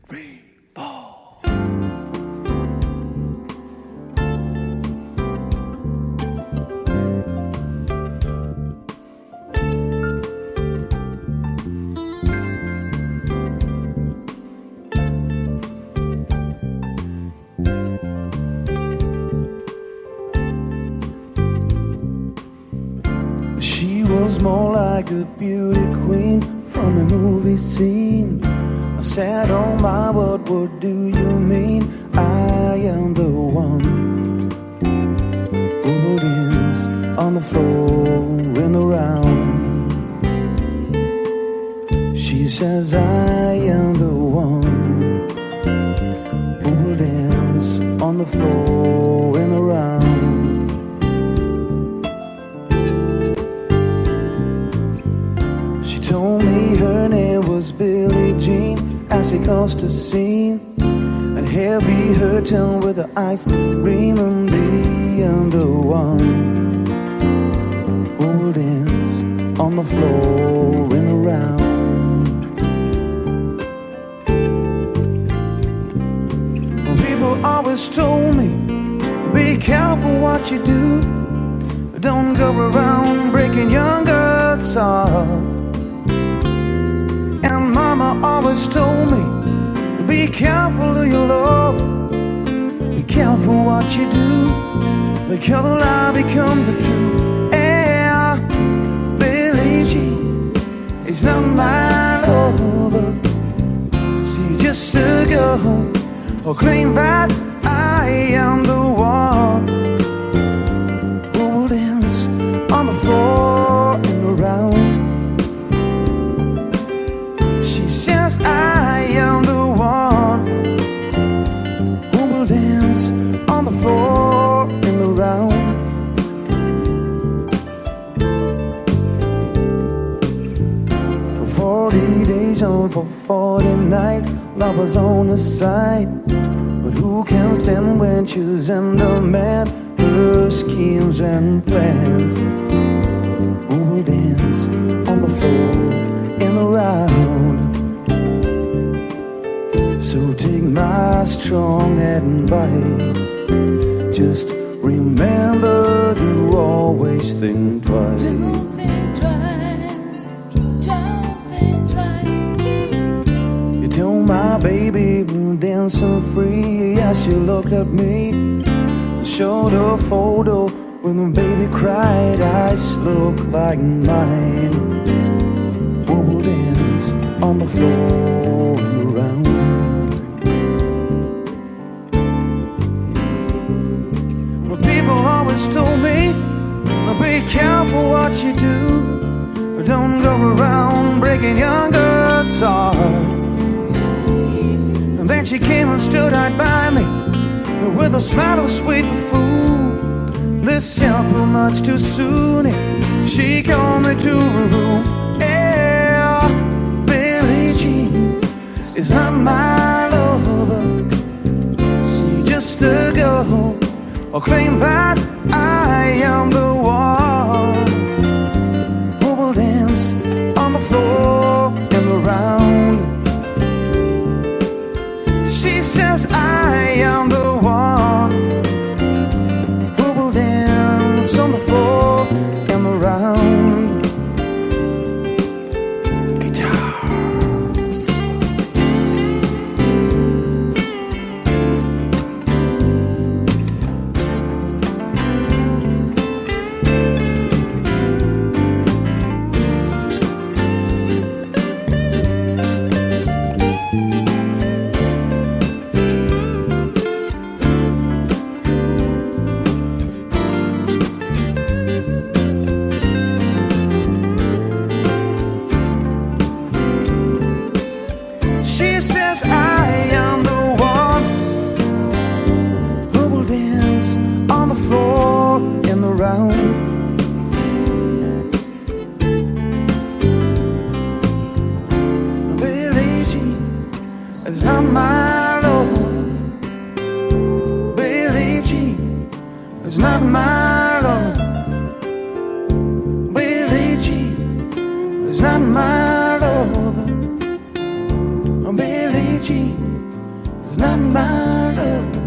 3, 4. She was more like a beauty queen from a movie scene. I said, oh my, what do you mean? I am the one who will dance on the floor and around. She says, I am the one who will dance on the floor and around. She told me her name was Billie Jean as she crossed the scene, and hair be her tongue with the ice cream, and be I'm the one who will dance on the floor and around. Well, people always told me, be careful what you do, don't go around breaking young girls' hearts. And mama always told me, be careful of your love, be careful what you do, because the lie become the truth. Yeah, Billie Jean is not my lover, she's just a girl who claim that I am the one who will dance on the floor and around. She says I am the one who will dance on the floor and around. For 40 days on, for 40 nights, love was on the side. But who can stand when she's in the man, her schemes and plans? Who will dance on the floor and around? So take my strong advice, just remember to always think twice. Don't think twice, don't think twice. You tell my baby we're dancing free as she looked at me, showed a photo when the baby cried, eyes look like mine. We will dance on the floor and around. Well, people always told me, be careful what you do, don't go around breaking young girls' hearts. And then she came and stood right by me with a smile of sweet food. This happened much too soon. She called me to her room. Yeah, Billie Jean is not my lover, she's just a girl who claim that I am the one who will dance on the floor and around. She says I am the one who will dance on the floor and around. Guitars. She says I am the one who will dance on the floor and around. Billie Jean is not my love, Billie Jean is not my love, Billie Jean is not my love. Billie Jean It's not my love.